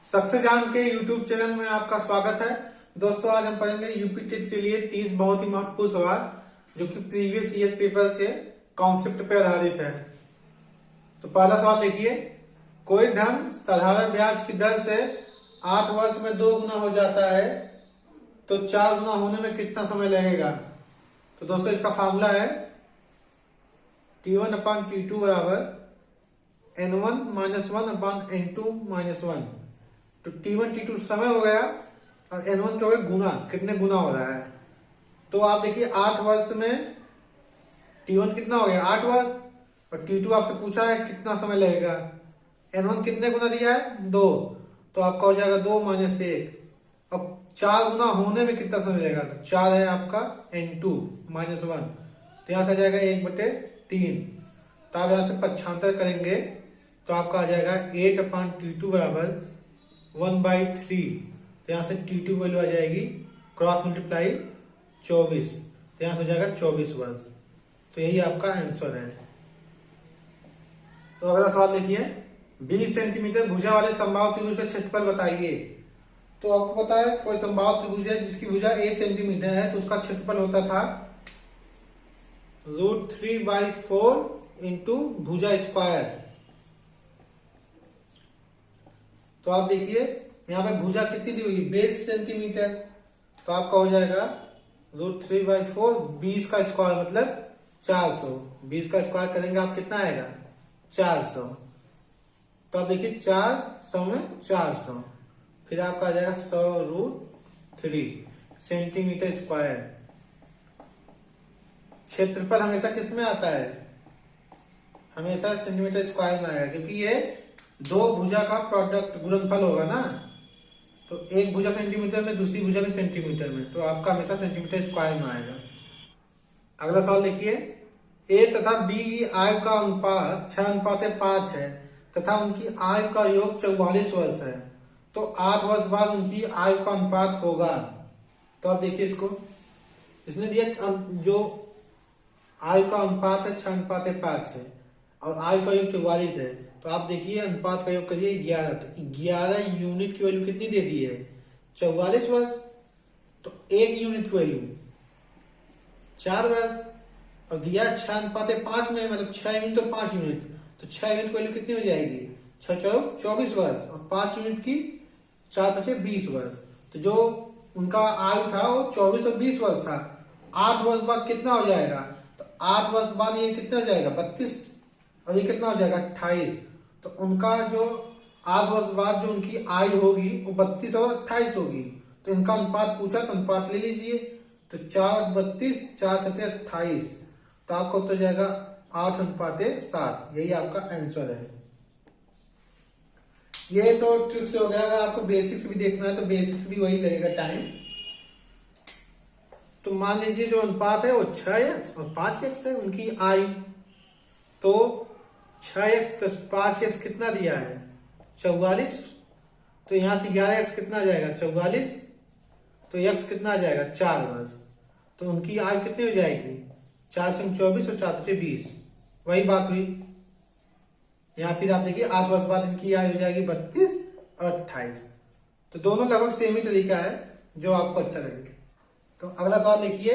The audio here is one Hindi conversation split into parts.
सक्सेस जान के यूट्यूब चैनल में आपका स्वागत है। दोस्तों, आज हम पढ़ेंगे यूपी टेट के लिए 30 बहुत ही महत्वपूर्ण सवाल जो कि प्रीवियस ईयर पेपर के कॉन्सेप्ट पर आधारित है। तो पहला सवाल देखिए, कोई धन साधारण ब्याज की दर से 8 वर्ष में 2 गुना हो जाता है तो 4 गुना होने में कितना समय लगेगा। तो दोस्तों, इसका फॉर्मूला है T1/T2 बराबर N1 - 1 N2 - 1। तो T1 T2 समय हो गया और N1 क्या हो गया, गुना, कितने गुना हो रहा है। तो आप देखिए 8 वर्ष में T1 कितना हो गया 8 वर्ष और T2 आपसे पूछा है कितना समय लगेगा। N1 कितने गुना दिया है 2, तो आपका हो जाएगा 2 - 1। अब 4 गुना होने में कितना समय लगेगा, तो 4 है आपका N2 - 1, तो यहां से आ जाएगा 1/3। तो आप यहां से पक्षांतर करेंगे तो आपका आ जाएगा 8/T2 बराबर 1/3। तो यहां से T2 वैल्यू आ जाएगी क्रॉस मल्टीप्लाई 24, तो यहां से हो जाएगा 24 वर्ष। तो यही आपका आंसर है। तो अगला सवाल देखिए, 20 सेंटीमीटर भुजा वाले समबाहु त्रिभुज का क्षेत्रफल बताइए। तो आपको पता है कोई समबाहु त्रिभुज है जिसकी भुजा 1 सेंटीमीटर है तो उसका क्षेत्रफल होता था √3/4 इंटू भुजा स्क्वायर। तो आप देखिए यहाँ पे भुजा कितनी दी हुई, 20 सेंटीमीटर, तो आपका हो जाएगा √3/4, 20 का स्क्वायर मतलब 400। 20 का स्क्वायर करेंगे आप कितना आएगा 400। तो आप देखिए 400 में 400, फिर आपका आ जाएगा 100√3 सेंटीमीटर स्क्वायर। क्षेत्रफल हमेशा किस में आता है, हमेशा सेंटीमीटर स्क्वायर में आएगा, क्योंकि ये दो भुजा का प्रोडक्ट गुणनफल होगा ना। तो एक भुजा सेंटीमीटर में, दूसरी भुजा भी सेंटीमीटर में, तो आपका हमेशा सेंटीमीटर स्क्वायर में आएगा। अगला सवाल देखिए, ए तथा बी की आयु का अनुपात 6:5 है तथा उनकी आयु का योग 44 वर्ष है, तो 8 वर्ष बाद उनकी आयु का अनुपात होगा। तो आप देखिए इसको, इसने दिया जो आयु का अनुपात है 6:5 है और आयु का योग 44 है। तो आप देखिए अनुपात का योग करिए 11, तो 11 यूनिट की वैल्यू कितनी दे दी है 44 वर्ष। तो 1 यूनिट की वैल्यू 4 वर्ष और दिया 6:5 में, मतलब 6 यूनिट तो 5 यूनिट, तो 6 यूनिट की वैल्यू कितनी हो जाएगी 6 × 24 वर्ष और 5 यूनिट की 4 × 20 वर्ष। तो जो उनका आयु था वो 24 और 20 वर्ष था। 8 वर्ष बाद कितना हो जाएगा, तो 8 वर्ष बाद ये कितना हो जाएगा 32 और ये कितना हो जाएगा 28। तो उनका जो 8 वर्ष बाद जो उनकी आयु होगी वो 32 और 28 होगी। तो इनका अनुपात पूछा तो अनुपात ले लीजिए, तो 4 × 32, 4 × 7 = 28, तो आपको उत्तर जाएगा 8:7। यही आपका आंसर है। ये तो ट्रिक से हो गया। अगर आपको बेसिक्स भी देखना है तो बेसिक्स भी वही लगेगा टाइम। तो मान लीजिए जो अनुपात है वो 6x और 5x है उनकी आयु, तो 6x + 5x कितना दिया है 44। तो यहां से 11x कितना आ जाएगा 44, तो x कितना आ जाएगा 4 वर्ष। तो उनकी आयु कितनी हो जाएगी 4 × 24 और 4 × 20, वही बात हुई। यहाँ फिर आप देखिए 8 वर्ष बाद इनकी आयु हो जाएगी 32 और 28। तो दोनों लगभग सेम ही तरीका है, जो आपको अच्छा लगे। तो अगला सवाल देखिए,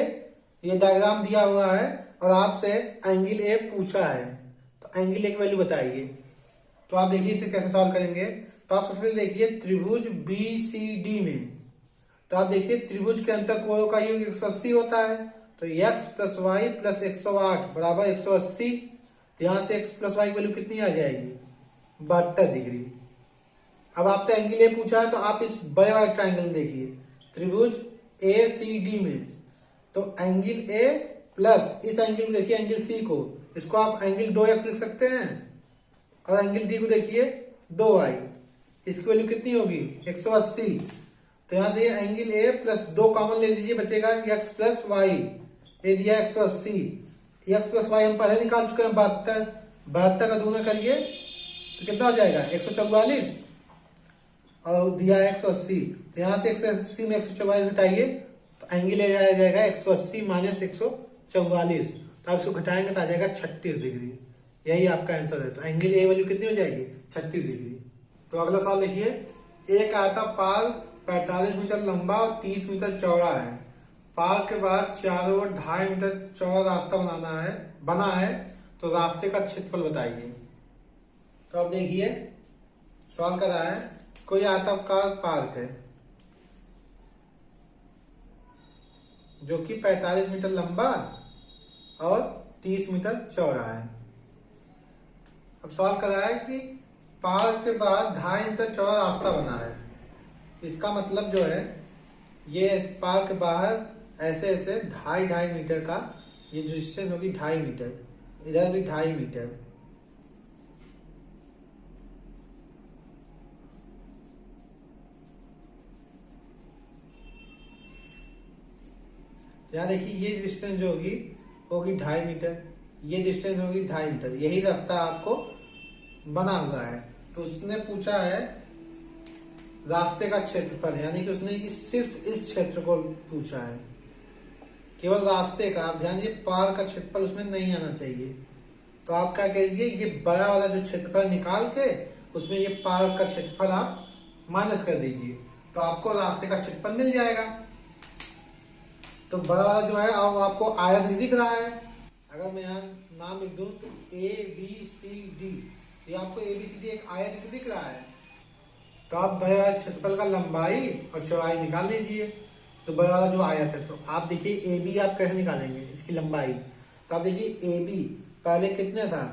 ये डायग्राम दिया हुआ है और आपसे एंगल ए पूछा है, तो एंगल ए की वैल्यू बताइए। तो आप देखिए इसे कैसे सॉल्व करेंगे। तो आप सबसे पहले देखिए त्रिभुज BCD में, तो आप देखिए त्रिभुज के अंतःकोणों का योग 180 होता है, तो x + y + 108 बराबर 180। तो यहां से x + y की वैल्यू कितनी आ जाएगी 72 डिग्री। अब आपसे एंगल ए पूछा है तो आप इस बड़े वाले ट्राइंगल में देखिए त्रिभुज ACD में, तो एंगल ए प्लस इस एंगल को देखिए एंगल सी को, इसको आप एंगल 2x लिख सकते हैं, और एंगल डी को देखिए 2y, इसकी वैल्यू कितनी होगी 180। तो यहां से एंगल ए प्लस 2 कॉमन ले लीजिए, बचेगा x + y, ये दिया 180। x + y हम पहले निकाल चुके हैं 72 का दूना करिए तो कितना हो जाएगा 144 और दिया 180। तो यहां से 180 में 144 घटाइए तो एंगल ए आ जाएगा 180 - 144। तो आप इसको घटाएंगे तो आ जाएगा 36 डिग्री। यही आपका आंसर है। तो एंगल ए वैल्यू कितनी हो जाएगी 36 डिग्री। तो अगला सवाल देखिए, एक आयता पार्क 45 मीटर लंबा और 30 मीटर चौड़ा है। पार्क के बाद चारों ओर 2.5 मीटर चौड़ा रास्ता बना है तो रास्ते का क्षेत्रफल बताइए। तो अब देखिए सवाल कर रहा है, कोई आयताकार पार्क है जो कि 45 मीटर लंबा और 30 मीटर चौड़ा है। अब सवाल कर रहा है कि पार्क के बाद 2.5 मीटर चौड़ा रास्ता बना है। इसका मतलब जो है ये इस पार्क के बाहर ऐसे ऐसे 2.5 मीटर का ये जो डिस्टेंस होगी 2.5 मीटर, इधर भी 2.5 मीटर। यहाँ देखिए ये डिस्टेंस जो होगी 2.5 मीटर, ये डिस्टेंस होगी 2.5 मीटर। यही रास्ता आपको बना हुआ है। तो उसने पूछा है रास्ते का क्षेत्रफल, यानी कि उसने सिर्फ इस क्षेत्र को पूछा है, केवल रास्ते का। आप ध्यान दीजिए पार्क का क्षेत्रफल उसमें नहीं आना चाहिए। तो आप क्या कीजिए, ये बड़ा वाला जो क्षेत्रफल निकाल के उसमें ये पार्क का क्षेत्रफल आप माइनस कर दीजिए, तो आपको रास्ते का क्षेत्रफल मिल जाएगा। तो बड़ा वाला जो है आपको आयत ही दिख रहा है। अगर मैं यहाँ नाम लिख दूं तो ABCD, ये आपको ABCD एक आयत दिख रहा है। तो आप बड़े वाले क्षेत्रफल का लंबाई और चौड़ाई निकाल लीजिए। तो बड़ा वाला जो आयत है, तो आप देखिए AB आप कैसे निकालेंगे इसकी लंबाई। तो आप देखिए AB पहले कितने था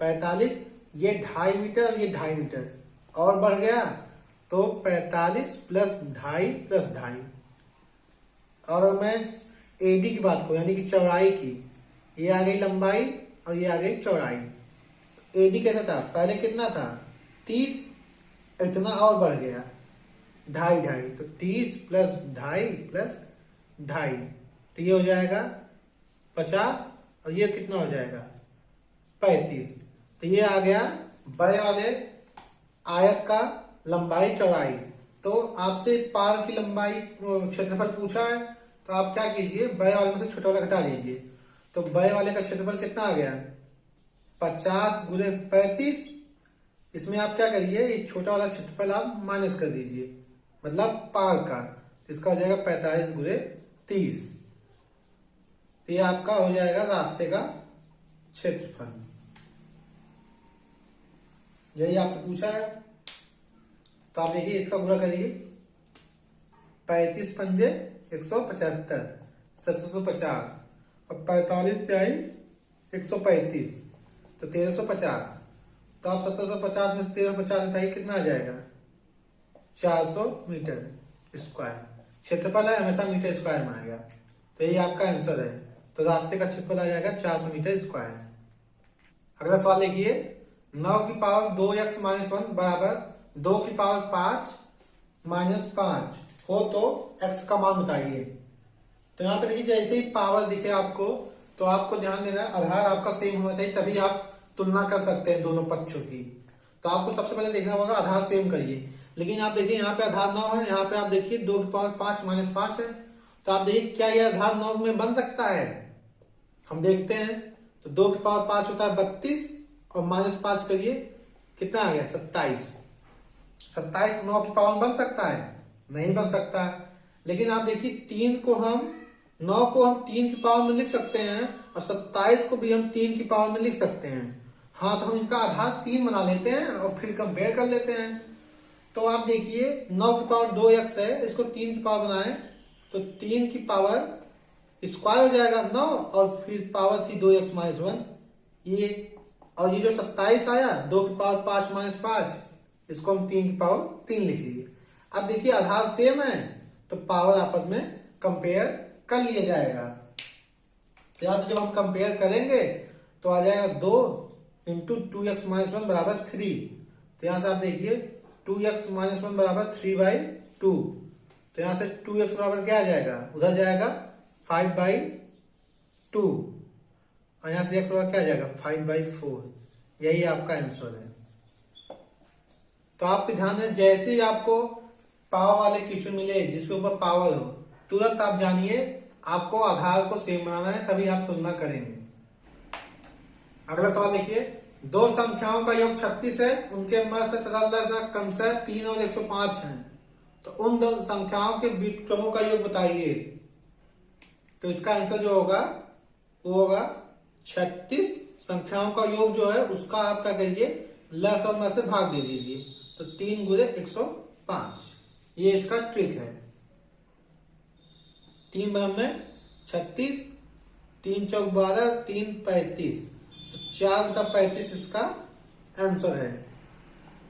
45, ये 2.5 मीटर और ये 2.5 मीटर और बढ़ गया तो 45 प्लस 2.5 प्लस 2.5। और मैं AD की बात करूं यानी कि चौड़ाई की, ये आ गई लंबाई और ये आ गई चौड़ाई। AD कैसा था पहले कितना था 30, इतना और बढ़ गया 2.5, तो 30 प्लस 2.5 प्लस 2.5, तो ये हो जाएगा 50 और ये कितना हो जाएगा 35। तो ये आ गया बड़े वाले आयत का लंबाई चौड़ाई। तो आपसे पार्क की लंबाई क्षेत्रफल पूछा है, तो आप क्या कीजिए बड़े वाले में से छोटे वाला घटा लीजिए। तो बड़े वाले का क्षेत्रफल कितना आ गया 50 गुणे 35। इसमें आप क्या करिए, ये छोटा वाला क्षेत्रफल आप माइनस कर दीजिए, मतलब पार्क का, इसका हो जाएगा 45 गुणे 30। तो ये आपका हो जाएगा रास्ते का क्षेत्रफल। यही आपसे पूछा है। तो आप देखिए इसका गुणा करिए, 35 पंजे 175, 750 और 45 तिहाई 135, तो 1350। तो आप 1750 में से 1350 घटाइए, कितना आ जाएगा 400 मीटर स्क्वायर। क्षेत्रफल है हमेशा मीटर स्क्वायर में आएगा, तो यही आपका आंसर है। तो रास्ते का क्षेत्रफल आ जाएगा 400 मीटर स्क्वायर। अगला सवाल देखिए, 9 की पावर 2x माइनस 1 बराबर 2 की पावर 5 माइनस 5 हो तो x का मान बताइए। तो यहाँ पे देखिए जैसे ही पावर दिखे आपको, तो आपको ध्यान देना है आधार आपका सेम होना चाहिए, तभी आप तुलना कर सकते हैं दोनों पक्षों की। तो आपको सबसे पहले देखना होगा आधार सेम करिए। लेकिन आप देखिए यहाँ पे आधार 9 है, यहाँ पे आप देखिए 2 की पावर 5 माइनस 5 है। तो आप देखिए क्या यह आधार 9 में बन सकता है, हम देखते हैं। तो 2 की पावर 5 होता है 32 और माइनस 5 करिए कितना आ गया 27। 27 9 की पावर बन सकता है, नहीं बन सकता। लेकिन आप देखिए 9 को हम 3 की पावर में लिख सकते हैं और 27 को भी हम 3 की पावर में लिख सकते हैं। हाँ, तो हम इनका आधार 3 बना लेते हैं और फिर कंपेयर कर लेते हैं। तो आप देखिए 9 की पावर 2x है, इसको 3 की पावर बनाए तो 3 की पावर स्क्वायर हो जाएगा 9 और फिर पावर थी 2x माइनस 1 ये। और ये जो 27 आया 2 की पावर 5 माइनस 5, इसको हम 3 की पावर 3 लिख लीजिए। अब देखिए आधार सेम है तो पावर आपस में कंपेयर कर लिया जाएगा। यहां से जब हम कंपेयर करेंगे तो आ जाएगा 2 इंटू 2x माइनस 1 बराबर 3। तो यहां से आप देखिए 2x माइनस 1 बराबर 3/2। तो यहां से 2x बराबर क्या आ जाएगा, उधर जाएगा 5/2 और यहां से x बराबर क्या आ जाएगा 5/4। यही आपका आंसर है। तो आपके ध्यान है जैसे ही आपको पावर वाले क्वेश्चन मिले जिसके ऊपर पावर हो, तुरंत आप जानिए आपको आधार को सेम बनाना है, तभी आप तुलना करेंगे। अगला सवाल देखिए, दो संख्याओं का योग 36 है, उनके मध्य तथा लसा क्रमशः 3 और 105 हैं। तो उन दो संख्याओं के व्युत्क्रमों का योग बताइए। तो इसका आंसर जो होगा वो होगा 36 संख्याओं का योग जो है उसका आप क्या करिए, लस और मस से भाग दे दीजिए। तो 3 गुणे 105, ये इसका ट्रिक है। 3 बराबर में 36, 3 चौक 12, 3 35, तो 4 बटा 35 इसका आंसर है।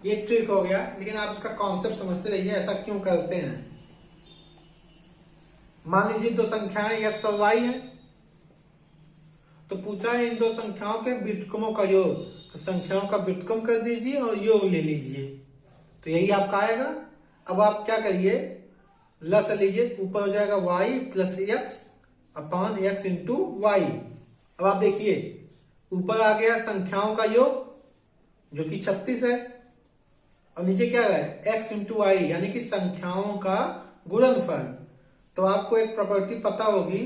ये ट्रिक हो गया, लेकिन आप इसका कॉन्सेप्ट समझते रहिए ऐसा क्यों करते हैं। मान लीजिए दो संख्याएं x और y है, तो पूछा है इन दो संख्याओं के व्युत्क्रमों का योग। तो संख्याओं का व्युत्क्रम कर दीजिए और योग ले लीजिए, तो यही आपका आएगा। अब आप क्या करिए, लस लीजिए, ऊपर हो जाएगा y plus x upon x into y. अब आप देखिए ऊपर आ गया संख्याओं का योग जो कि 36 है, और नीचे क्या है, x इंटू वाई यानी कि संख्याओं का गुणनफल। तो आपको एक प्रॉपर्टी पता होगी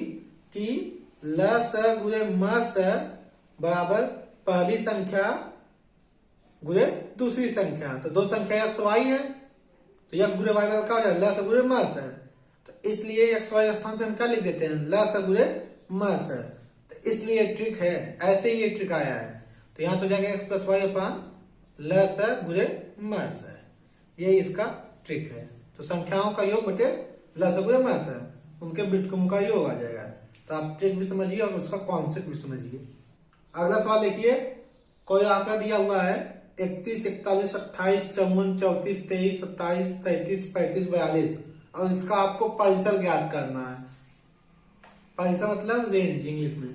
कि लस गुणे मस बराबर पहली संख्या गुणे दूसरी संख्या। तो दो संख्या x y है, तो x गुणे y बराबर क्या हो जाएगा, लस गुणे मस है। तो इसलिए x y स्थान पे हम क्या लिख देते हैं, लस गुणे मस है। तो इसलिए ट्रिक है, ऐसे ही ये ट्रिक आया है। तो यहां से हो जाएगा x प्लस वाई अपान लस गुणे मस है, ये इसका ट्रिक है। तो संख्याओं का योग बटे लस गुणे मस है, उनके व्युत्क्रम का योग आ जाएगा। तो आप ट्रिक भी समझिए और उसका कॉन्सेप्ट भी समझिए। अगला सवाल देखिए, कोई आंकड़ा दिया हुआ है 31, 41, 28, 54, 34, 23, 27, 33, 35, 42 और इसका आपको परिसर ज्ञात करना है। परिसर मतलब रेंज इंग्लिश में।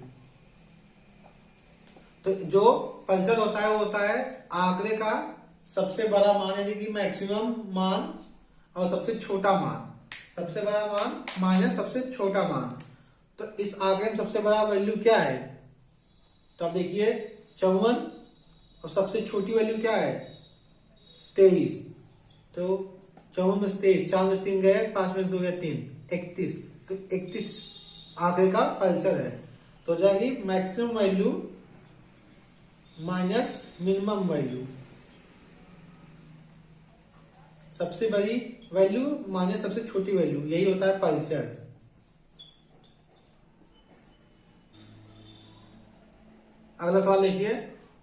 तो जो परिसर होता है वो होता है आंकड़े का सबसे बड़ा मान यानी कि मैक्सिमम मान और सबसे छोटा मान। सबसे बड़ा मान माइनस सबसे छोटा मान। तो इस आंकड़े में सबसे बड़ा वैल्यू क्या है, तो आप देखिए 54 और सबसे छोटी वैल्यू क्या है 23। तो 54 में 23, 4 में 3 गए, 5 में 2 गए 3, 31। तो 31 आंकड़े का परिसर है। तो हो जाएगी maximum value minus minimum value, सबसे बड़ी वैल्यू माइनस सबसे छोटी वैल्यू, यही होता है परिसर। अगला सवाल देखिए,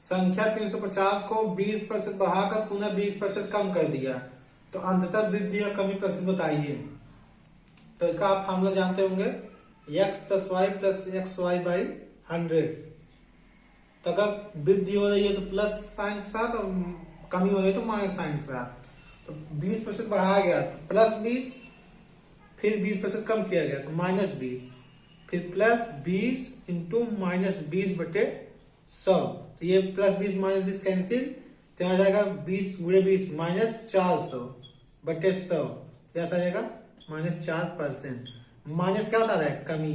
संख्या 350 को 20% बढ़ाकर पुनः 20% कम कर दिया, तो अंततः वृद्धि और कमी प्रतिशत बताइए। तो इसका आप फॉर्मूला जानते होंगे, x plus y plus x y by 100। तो अगर वृद्धि हो रही है तो प्लस साइन के साथ और कमी हो रही है तो माइनस साइन के साथ। तो 20% बढ़ाया गया तो प्लस 20, फिर 20% कम किया गया तो माइनस 20, फिर प्लस 20 इंटू माइनस 20 बटे 100। तो ये प्लस 20 माइनस 20 कैंसिल, तो आ जाएगा 20 गुणे 20 माइनस 400 बटे 100, ऐसा जाएगा माइनस 4%। माइनस क्या होता है, कमी।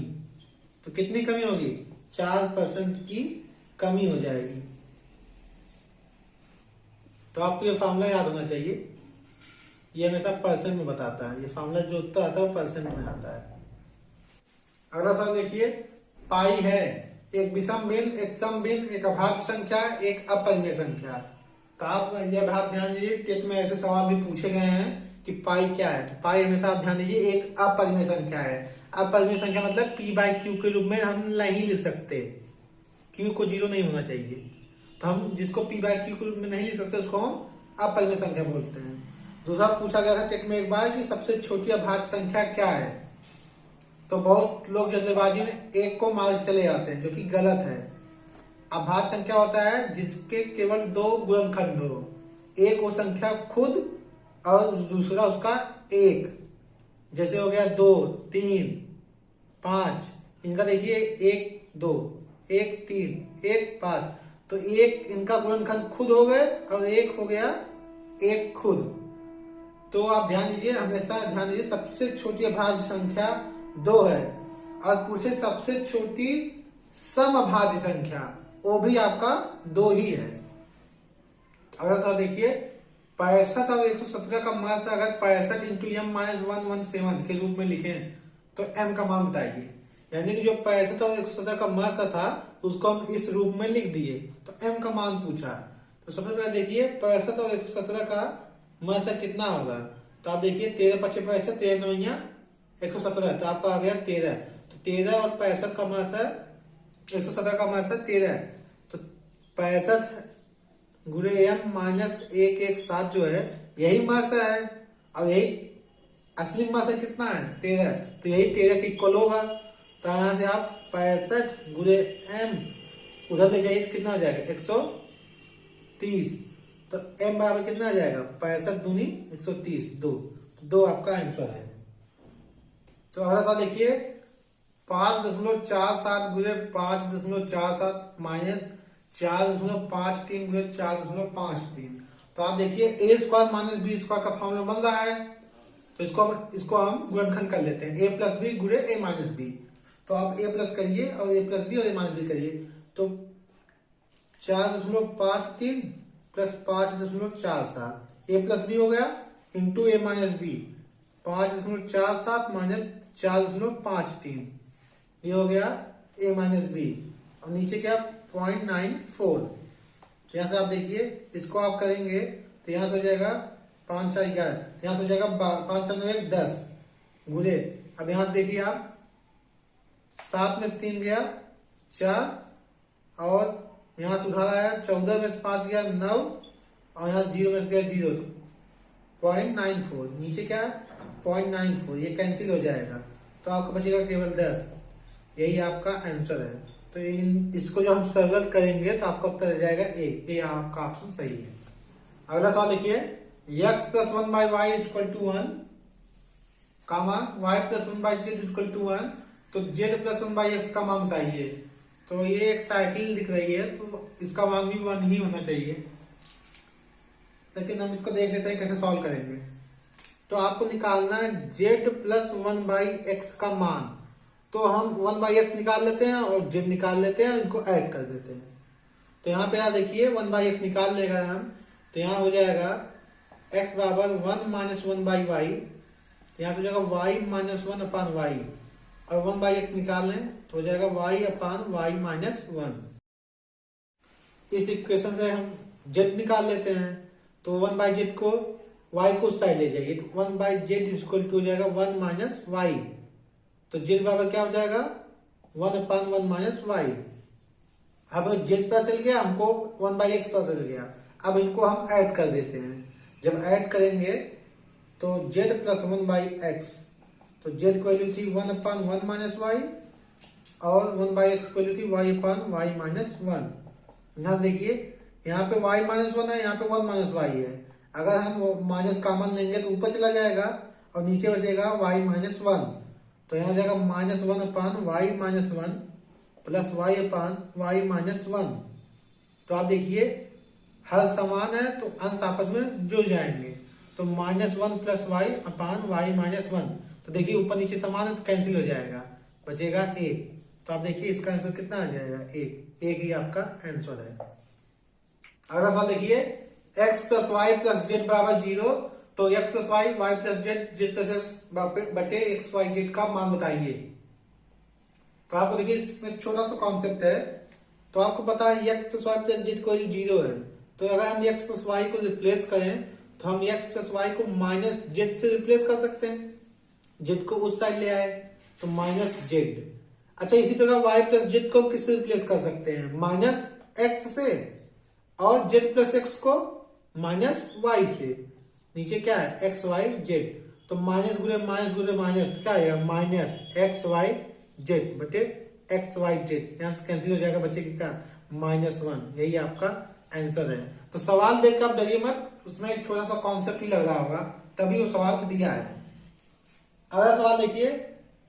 तो कितनी कमी होगी, 4% की कमी हो जाएगी। तो आपको ये फॉर्मूला याद होना चाहिए, ये हमेशा परसेंट में बताता है। ये फॉर्मूला जो उत्तर आता है वो परसेंट में आता है। अगला सवाल देखिए, पाई है एक विषम भिन्न, एक सम भिन्न, एक अभाज्य संख्या, एक अपरिमेय संख्या। तो आप यह बात ध्यान दीजिए, टेट में ऐसे सवाल भी पूछे गए हैं कि पाई क्या है। तो पाई हमेशा आप ध्यान दीजिए एक अपरिमेय संख्या है। अपरिमेय संख्या मतलब p बाई क्यू के रूप में हम नहीं लिख सकते, क्यू को 0 नहीं होना चाहिए। तो हम जिसको p बाई क्यू के रूप में नहीं लिख सकते उसको हम अपरिमेय संख्या बोलते हैं। दूसरा पूछा गया था टेट में एक बार कि सबसे छोटी अभाज्य संख्या क्या है। तो बहुत लोग जल्दबाजी में एक को मान चले जाते हैं, जो कि गलत है। अभाज्य संख्या होता है जिसके केवल 2 गुणनखंड हो, एक वो संख्या खुद और दूसरा उसका एक। जैसे हो गया 2, 3, 5, इनका देखिए 1, 2, 1, 3, 1, 5। तो एक इनका गुणनखंड खुद हो गए और एक हो गया एक खुद। तो आप ध्यान दीजिए, हमेशा ध्यान दीजिए, सबसे छोटी अभाज्य संख्या 2 है और पूछे सबसे छोटी समअभाज्य संख्या, वो भी आपका 2 ही है। अगला सवाल देखिए, 65 और 117 का मान अगर 65 इंटू एम माइनस 117 के रूप में लिखें तो एम का मान बताइए। यानी कि जो 65 और 117 का मान था उसको हम इस रूप में लिख दिए। तो m का मान पूछा, तो सबसे पहले देखिए 65 और 117 का मसा कितना होगा। तो आप देखिए 13 पच्चीस 65, 13 9 117, तो आपका आ गया 13। तो 13 और 65 का मसा 117 का मसा 13, तो 65 गुणे m माइनस 117 जो है यही मसा है। अब यही असली मसा कितना है 13, तो यही 13 के इक्वल होगा। तो यहां से आप 65 गुणे m उधर ले जाइए तो कितना हो जाएगा 130। तो m बराबर कितना आ जाएगा 65 दूनी 130, 2। तो 2 आपका आंसर है। तो अगला सवाल देखिए 5.47 गुणे 5.47 माइनस 4.53 गुणे 4.53। तो आप देखिए ए स्क्वायर माइनस बी स्क्वायर का फॉर्मूला बन रहा है। तो इसको हम गुणनखंड कर लेते हैं, ए प्लस बी गुणे ए माइनस बी। तो आप ए प्लस करिए और ए प्लस बी और ए माइनस बी करिए। तो 4.53 प्लस 5.47 ए प्लस बी हो गया इंटू ए माइनस बी, 5.47 माइनस 4.53 ये हो गया ए माइनस बी। और नीचे क्या 0.94। तो यहाँ से आप देखिए इसको आप करेंगे तो यहाँ से हो जाएगा 5 4 11, यहाँ से हो जाएगा 5 4 9 1 10 गुणे। अब यहाँ से देखिए आप 7 में से 3 गया 4 और यहाँ से उधार आया 14 में से 5 गया 9 और यहाँ से 0 में से गया 0, तो 0.94 नीचे क्या है 0.94, ये कैंसिल हो जाएगा। तो आपका बचेगा केवल 10, यही आपका आंसर है। तो इसको जो हम सरल करेंगे तो आपका उत्तर आ जाएगा ए आपका ऑप्शन सही है। अगला सवाल देखिए x plus 1 by y equal to 1 comma y plus 1 by z equal to 1, तो z प्लस 1 बाई एक्स का मान बताइए। तो ये एक साइकिल दिख रही है तो इसका मान भी 1 ही होना चाहिए, लेकिन हम इसको देख लेते हैं कैसे सॉल्व करेंगे। तो आपको निकालना है z प्लस 1 बाई एक्स का मान। तो हम 1 बाई एक्स निकाल लेते हैं और z निकाल लेते हैं, इनको ऐड कर देते हैं। तो यहाँ पे आप देखिए 1 बाई एक्स निकाल लेगा हम, तो यहाँ हो जाएगा x बराबर 1 माइनस 1 बाई वाई, यहाँ से हो जाएगा y माइनस 1 अपान वाई, और 1 बाई एक्स निकाल लें तो हो जाएगा y अपान वाई माइनस 1। इस इक्वेशन से हम z निकाल लेते हैं, तो 1 बाई जेड को y को उस साइड ले जाइए, तो 1 बाई जेड इक्वल टू हो जाएगा 1 माइनस वाई। तो z बराबर क्या हो जाएगा 1 अपान 1 माइनस वाई। अब z पता चल गया हमको, 1 बाई एक्स पता चल गया। अब इनको हम ऐड कर देते हैं। जब ऐड करेंगे तो z प्लस 1 बाई एक्स, तो z की वैल्यू थी 1 अपान 1 माइनस वाई और 1 बाई एक्स की वैल्यू थी y अपान वाई माइनस 1। यहाँ देखिए यहाँ पे y माइनस 1 है, यहाँ पे 1 माइनस वाई है। अगर हम माइनस कॉमन लेंगे तो ऊपर चला जाएगा और नीचे बचेगा y माइनस 1। तो यहाँ जाएगा minus 1 upon y minus 1 plus Y upon y minus 1। तो आप देखिए हर समान है तो अंश आपस में जुड़ जाएंगे। तो minus 1 plus Y upon y minus 1, तो देखिए ऊपर नीचे समान है तो कैंसिल हो जाएगा, बचेगा 1। तो आप देखिए इसका आंसर कितना आ जाएगा 1 ही आपका आंसर है। अगला सवाल देखिए x plus y plus z बराबर 0, तो x plus y y plus z z plus x बटे एक्स वाई जेड का मान बताइए। तो आपको देखिए इसमें छोटा सा कॉन्सेप्ट है। तो आपको पता है x plus y plus z को 0 है, तो अगर हम x प्लस वाई को रिप्लेस करें तो हम x प्लस वाई को माइनस जेड से रिप्लेस कर सकते हैं। जेड को उस साइड ले आए तो माइनस जेड। अच्छा इसी प्रकार y प्लस जेड को किससे रिप्लेस कर सकते हैं माइनस एक्स से, और जेड प्लस एक्स को माइनस वाई से। नीचे क्या है एक्स वाई जेड, तो माइनस गुणे माइनस तो क्या आएगा माइनस एक्स वाई जेड बटे एक्स वाई जेड। यहाँ से कैंसिल हो जाएगा, बचेगा क्या -1। यही आपका आंसर है। तो सवाल देख कर आप डरिए मत, उसमें एक छोटा सा कॉन्सेप्ट ही लग रहा होगा, तभी वो सवाल दिया है। अगला सवाल देखिए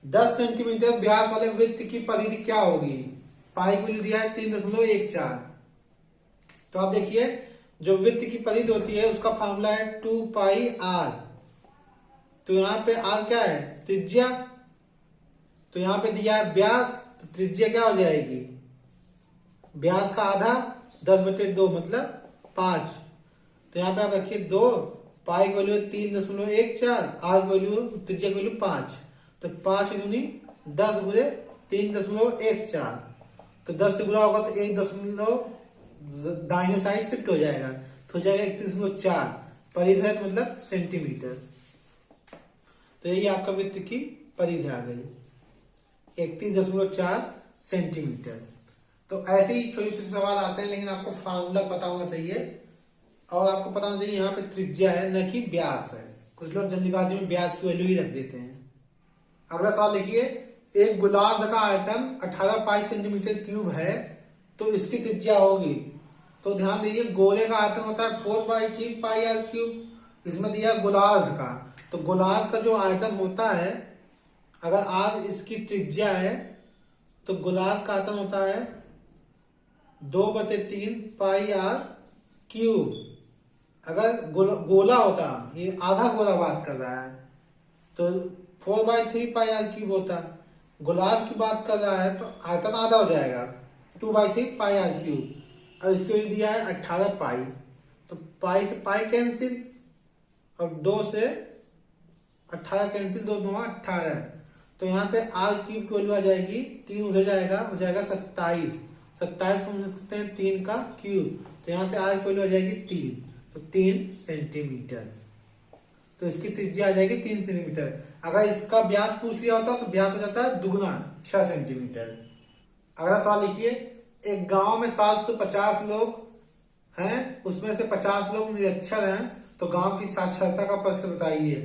10 सेंटीमीटर व्यास वाले वृत्त की परिधि क्या होगी। पाई को दिया है 3.14। तो आप देखिए जो वृत्त की परिधि होती है उसका फॉर्मूला है 2 पाई r। तो यहाँ पे r क्या है त्रिज्या, तो यहाँ पे दिया है व्यास, तो त्रिज्या क्या हो जाएगी व्यास का आधा 10/2 मतलब 5। तो यहाँ पे आप रखिए 2, पाई की वैल्यू 3.14, आर की वैल्यू त्रिज्या की वैल्यू 5, तो 5 दूनी 10 गुणे 3.14। तो 10 से गुणा होगा तो 1 दाहिने साइड शिफ्ट हो जाएगा, तो हो जाएगा 31.4। परिधि है मतलब सेंटीमीटर। तो यही आपका वृत्त की परिधि आ गई 31.4 सेंटीमीटर। तो ऐसे ही छोटे छोटे सवाल आते हैं, लेकिन आपको फार्मूला पता होना चाहिए और आपको पता होना चाहिए यहाँ पे त्रिज्या है न कि व्यास है। कुछ लोग जल्दीबाजी में व्यास की वैल्यू ही रख देते हैं। अगला सवाल देखिए, एक गोलार्ध का आयतन 18 पाई सेंटीमीटर क्यूब है तो इसकी त्रिज्या होगी। तो ध्यान दीजिए, गोले का आयतन होता है 4/3 पाई आर क्यूब, इसमें दिया गोलार्ध का। तो गोलार्ध का जो आयतन होता है, अगर आर इसकी त्रिज्या है तो गोलार्ध का आयतन होता है 2/3 पाई आर क्यूब। अगर गोला होता, ये आधा गोला बात कर रहा है, तो 4/3 पाई आर क्यूब होता। गोलार्ध की बात कर रहा है तो आयतन आधा हो जाएगा 2/3 पाई आर क्यूब। अब इसके लिए दिया है 18 पाई, तो पाई से पाई कैंसिल और 2 से 18 कैंसिल, 2 2 18। तो यहाँ पे आर क्यूब की वैल्यू आ जाएगी 3 उधर जाएगा, हो जाएगा 27। 27 को हम लिख सकते हैं 3 का क्यूब, तो यहाँ से आर की वैल्यू आ जाएगी 3, तो 3 सेंटीमीटर। तो इसकी त्रिज्या आ जाएगी 3 सेंटीमीटर। अगर इसका व्यास पूछ लिया होता तो व्यास हो जाता है दुगुना 6 सेंटीमीटर। अगला सवाल लिखिए, एक गांव में 750 लोग हैं, उसमें से 50 लोग निरक्षर हैं, तो गांव की साक्षरता का प्रतिशत बताइए।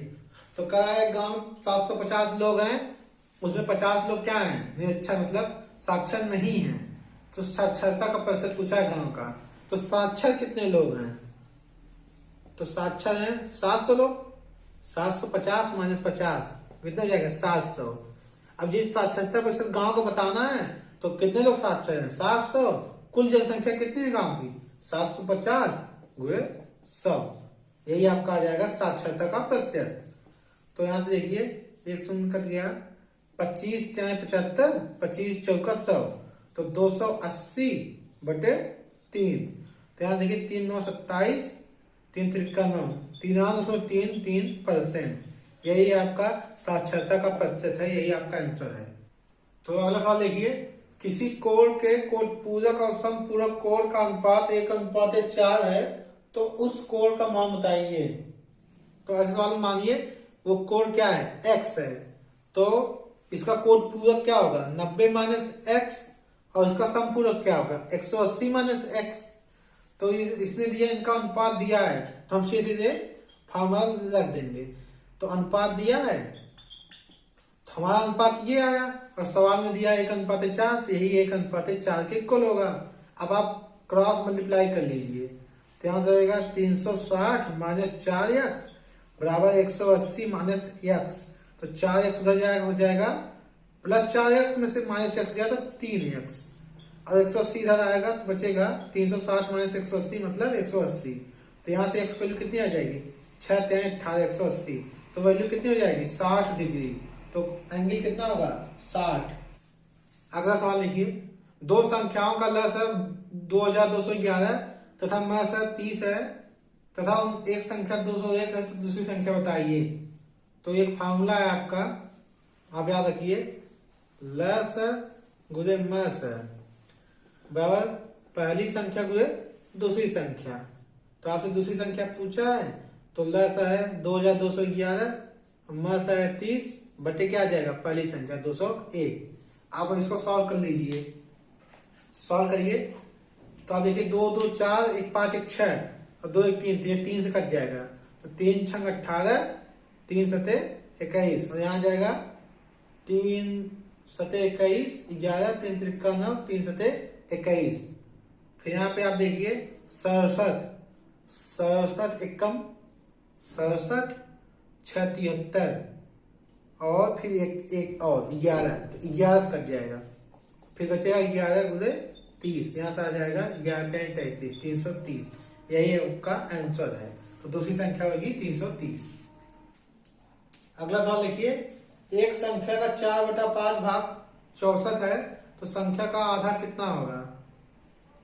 तो कहा है गांव में 750 लोग हैं, उसमें 50 लोग क्या हैं, निरक्षर मतलब साक्षर नहीं है। तो साक्षरता का प्रतिशत पूछा है गांव का। तो साक्षर कितने लोग हैं, तो साक्षर हैं 700 लोग। 750 माइनस 50 कितना हो जाएगा 700। अब ये साक्षरता प्रतिशत गांव को बताना है, तो कितने लोग साक्षर हैं 700। कुल जनसंख्या कितनी है गांव की 750 गुणे 100, यही आपका आ जाएगा साक्षरता का प्रतिशत। तो यहां से देखिए 1 शून्य कट गया, 25 × 75, 25 चौका 100, तो 280/3। तो यहाँ देखिए 3 9 27, 3 3 9, 3%। यही आपका साक्षरता का प्रतिशत है, यही आपका आंसर है। तो अगला सवाल देखिए, किसी कोण के कोण पूरक और समपूरक कोण का अनुपात 1:4 है, तो उस कोण का मान बताइए। तो ऐसे सवाल मानिए वो कोण क्या है, x है, तो इसका कोण पूरक क्या होगा 90 - x, और इसका समपूरक क्या होगा 180 - x। तो इसने दिया, इनका अनुपात दिया है, तो हम सीधे फार्मूला रख देंगे। तो अनुपात दिया है, तो हमारा अनुपात ये आया, और सवाल में दिया 1:4, तो यही 1:4 के इक्वल होगा। अब आप क्रॉस मल्टीप्लाई कर लीजिए, तो यहां से होगा 360 - 4x बराबर 180 - x। तो 4x उधर जाएगा, हो जाएगा प्लस 4x में से माइनस x गया तो 3x, और 180 इधर आएगा तो बचेगा 360 - 180 मतलब 180। तो यहाँ से x की वैल्यू कितनी आ जाएगी 6 × 18 180, तो वैल्यू कितनी हो जाएगी 60 डिग्री। तो एंगल कितना होगा 60। अगला सवाल लिखिए, दो संख्याओं का लसागु 2211 तथा मसागु 30 है तथा एक संख्या 201 है, तो दूसरी संख्या बताइए। तो एक फार्मूला है आपका, आप याद रखिए, लसागु गुणे मसागु बराबर पहली संख्या गुणे दूसरी संख्या। तो आपसे दूसरी संख्या पूछा है, तो लसागु है 2211, मसागु है 30 बटे क्या आ जाएगा पहली संख्या 201। आप इसको सॉल्व कर लीजिए, सॉल्व करिए। तो आप देखिए 2 2 4, 1 5 1 6 और 2 1 3, तो ये 3 से कट जाएगा। तो 3 6 18, 3 7 21, और यहाँ जाएगा 3 7 21, 11 3 3 9, 3 7 21। फिर यहाँ पे आप देखिए 67, 67 एकम 67, 6 73, और फिर एक और 11, तो 11 से कट जाएगा। फिर बचेगा 11 गुणे 30, यहाँ से आ जाएगा 11 33, 330। यही आपका आंसर है। तो दूसरी संख्या होगी 330। अगला सवाल लिखिए, एक संख्या का 4/5 भाग 64 है, तो संख्या का आधा कितना होगा।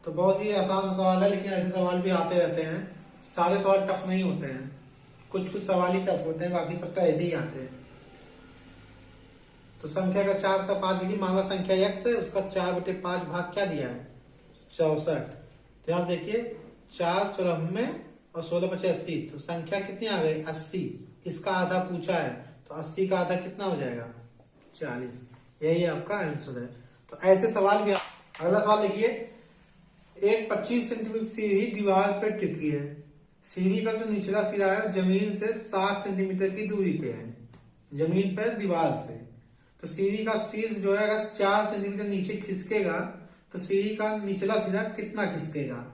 तो बहुत ही आसान सा सवाल है, लेकिन ऐसे सवाल भी आते रहते हैं। सारे सवाल टफ नहीं होते हैं, कुछ कुछ सवाल ही टफ होते हैं, बाकी सबका ऐसे ही आते हैं। तो संख्या का 4/5 लिखी, मान लो संख्या x है, उसका 4/5 भाग क्या दिया है 64। तो यहाँ देखिए 4 16 में और 16/5 80, तो संख्या कितनी आ गई 80। इसका आधा पूछा है तो 80 का आधा कितना हो जाएगा 40। यही आपका आंसर है। तो ऐसे सवाल भी। अगला सवाल देखिए, एक 25 सेंटीमीटर सीढ़ी दीवार पर टिकी है। सीढ़ी का जो निचला सिरा है जमीन से 7 सेंटीमीटर की दूरी पे है, जमीन पर दीवार से। तो सीढ़ी का शीर्ष जो है अगर 4 सेंटीमीटर नीचे खिसकेगा तो सीढ़ी का निचला सिरा कितना खिसकेगा।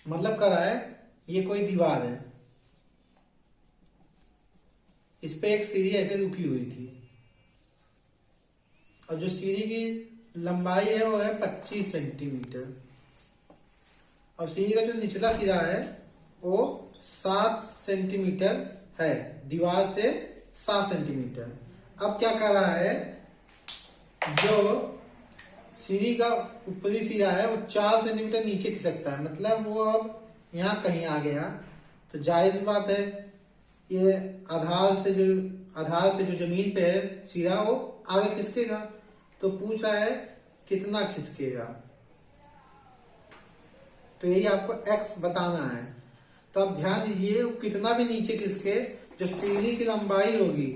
मतलब कर रहा है ये कोई दीवार है, इस पे एक सीढ़ी ऐसे रुकी हुई थी और जो सीढ़ी की लंबाई है वो है 25 सेंटीमीटर और सीढ़ी का जो निचला सिरा है वो 7 सेंटीमीटर है, दीवार से 7 सेंटीमीटर। अब क्या कर रहा है, जो सीढ़ी का ऊपरी सिरा है वो 4 सेंटीमीटर नीचे खिसकता है, मतलब वो अब यहाँ कहीं आ गया। तो जायज बात है ये आधार पे जो जमीन पे है सिरा वो आगे खिसकेगा। तो पूछ रहा है कितना खिसकेगा, तो यही आपको x बताना है। तो अब ध्यान दीजिए कितना भी नीचे खिसके जो सीढ़ी की लंबाई होगी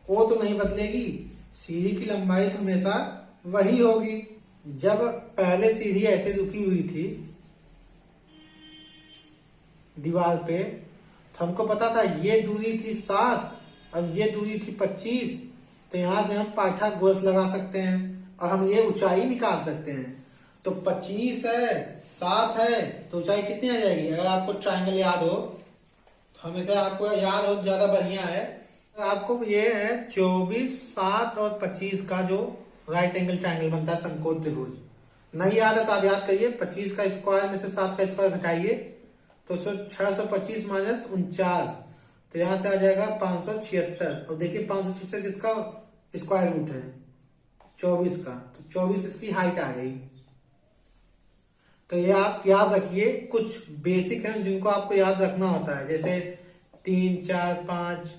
वो तो नहीं बदलेगी, सीढ़ी की लंबाई तो हमेशा वही होगी। जब पहले सीढ़ी ऐसे रुकी हुई थी दीवार पे तो हमको पता था ये दूरी थी 7 और ये दूरी थी 25। तो यहां से हम पाइथागोरस लगा सकते हैं और हम ये ऊंचाई निकाल सकते हैं। तो 25 है 7 है तो ऊंचाई कितनी आ जाएगी। अगर आपको ट्रायंगल याद हो तो हमेशा आपको याद हो ज्यादा बढ़िया है। आपको ये है 24 7 और 25 का जो राइट एंगल ट्रायंगल बनता है समकोण त्रिभुज। नहीं याद है तो आप याद करिए, 25 का स्क्वायर में से 7 का स्क्वायर घटाइए तो 625 माइनस 49, तो यहां से आ जाएगा 576। और देखिए 576 किसका स्क्वायर रूट है 24 का, तो 24 इसकी हाइट आ गई। तो ये आप याद रखिए, कुछ बेसिक हैं जिनको आपको याद रखना होता है, जैसे 3 4 5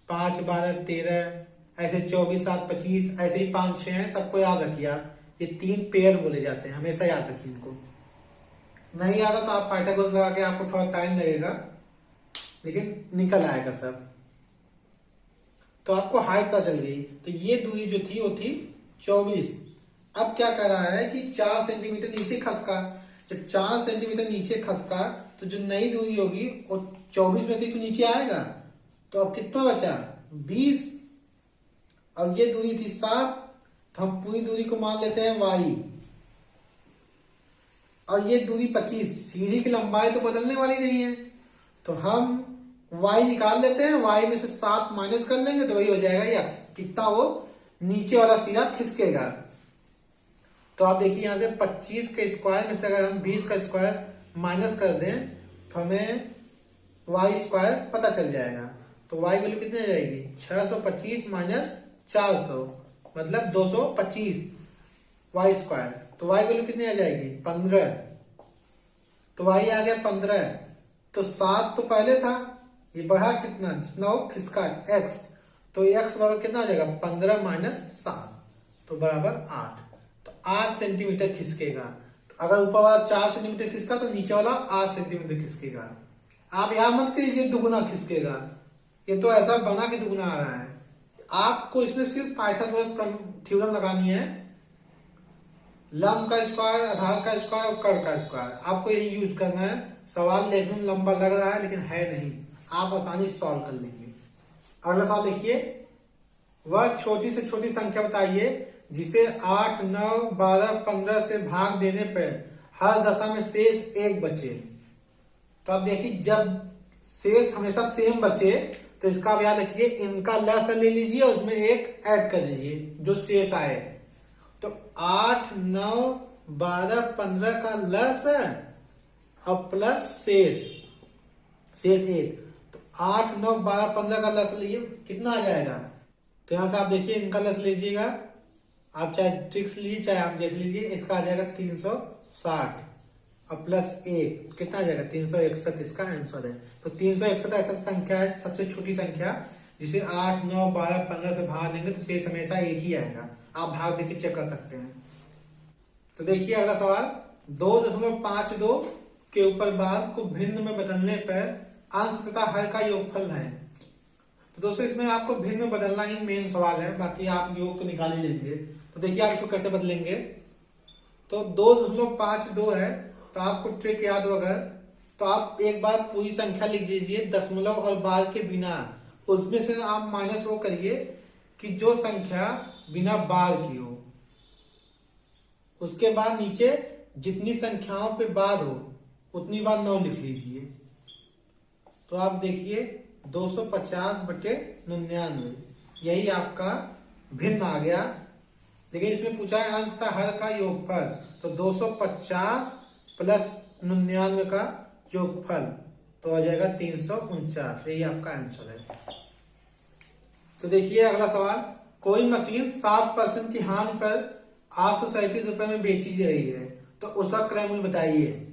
5 12 13, ऐसे 24 7 25, ऐसे ही 5 6 हैं, सबको याद रखिए आप। ये 3 पेयर बोले जाते हैं, हमेशा याद रखिए इनको। नहीं आता तो आप पाइथागोरस लगा के आपको थोड़ा टाइम लगेगा लेकिन निकल आएगा सब। तो आपको हाइट पता चल गई। तो ये दूरी जो थी वो थी 24। अब क्या कर रहा है कि 4 सेंटीमीटर नीचे खसका। जब 4 सेंटीमीटर नीचे खसका तो जो नई दूरी होगी वो 24 में से तो नीचे आएगा। तो अब कितना बचा 20 और ये दूरी थी 7, तो हम पूरी दूरी को मान लेते हैं y और ये दूरी 25। सीढ़ी की लंबाई तो बदलने वाली नहीं है तो हम y निकाल लेते हैं, y में से 7 माइनस कर लेंगे तो वही हो जाएगा x। कितना वो नीचे वाला सिरा खिसकेगा। तो आप देखिए यहां से 25 के स्क्वायर में से अगर हम 20 का स्क्वायर माइनस कर दें तो हमें y स्क्वायर पता चल जाएगा। तो y वैल्यू कितनी आ जाएगी 625 माइनस 400 मतलब 225 y स्क्वायर। तो y वैल्यू कितनी आ जाएगी 15। तो y आ गया 15। तो 7 तो पहले था, ये बढ़ा कितना जितना हो खिसका x, तो x बराबर कितना आ जाएगा 15 माइनस 7 तो बराबर 8। तो 8 सेंटीमीटर खिसकेगा। तो अगर ऊपर वाला 4 सेंटीमीटर खिसका तो नीचे वाला 8 सेंटीमीटर खिसकेगा। आप यहां मत कीजिए दुगुना खिसकेगा, ये तो ऐसा बना के दुगुना आ रहा है। आपको इसमें सिर्फ पाइथागोरस थ्योरम लगानी है, लंब का स्क्वायर, आधार का स्क्वायर और कर्ण का स्क्वायर, आपको यही यूज करना है। सवाल देखने में लंबा लग रहा है लेकिन है नहीं, आप आसानी से सॉल्व कर लेंगे। अगला सवाल देखिए, वह छोटी से छोटी संख्या बताइए जिसे 8 9 12 15 से भाग देने पर हर दशा में शेष 1 बचे। तो आप देखिए जब शेष हमेशा सेम बचे तो इसका आप याद रखिए, इनका लसागु ले लीजिए और उसमें 1 ऐड कर दीजिए जो शेष आए। तो 8 9 12 15 का लसागु और प्लस शेष 1। तो 8 9 12 15 का लसागु लीजिए कितना आ जाएगा। तो यहां से आप देखिए इनका लसागु लीजिएगा, आप चाहे ट्रिक्स लीजिए चाहे आप जैसे लीजिए, इसका आ जाएगा 360 और प्लस 1 कितना आ जाएगा 361, इसका आंसर है। तो 361 ऐसा संख्या है सबसे छोटी संख्या जिसे 8, 9, 12, 15 से भाग देंगे तो शेष हमेशा एक ही आएगा। आप भाग देके चेक कर सकते हैं। तो देखिए अगला सवाल, 2.52 के ऊपर बार को भिन्न में बदलने पर अंश तथा हर का योगफल है। तो दोस्तों इसमें आपको भिन्न में बदलना ही मेन सवाल है, बाकी आप योग तो निकाल ही लेंगे। तो देखिए आप इसको कैसे बदलेंगे। तो 2.52 है, तो आपको ट्रिक याद हो अगर, तो आप एक बार पूरी संख्या लिख लीजिए दशमलव और बार के बिना। उसमें से आप माइनस वो करिए कि जो संख्या बिना बार की हो। उसके बाद नीचे जितनी संख्याओं पे बार हो उतनी बार 9 लिख लीजिए। तो आप देखिए 250/99, यही आपका भिन्न आ गया। लेकिन इसमें पूछा है अंश था हर का योगफल, तो 250 प्लस 99 का योगफल तो आ जाएगा 349। यही आपका आंसर है। तो देखिए अगला सवाल, कोई मशीन 7% की हानि पर 837 रुपए में बेची जा रही है, तो उसका क्रय मूल्य बताइए।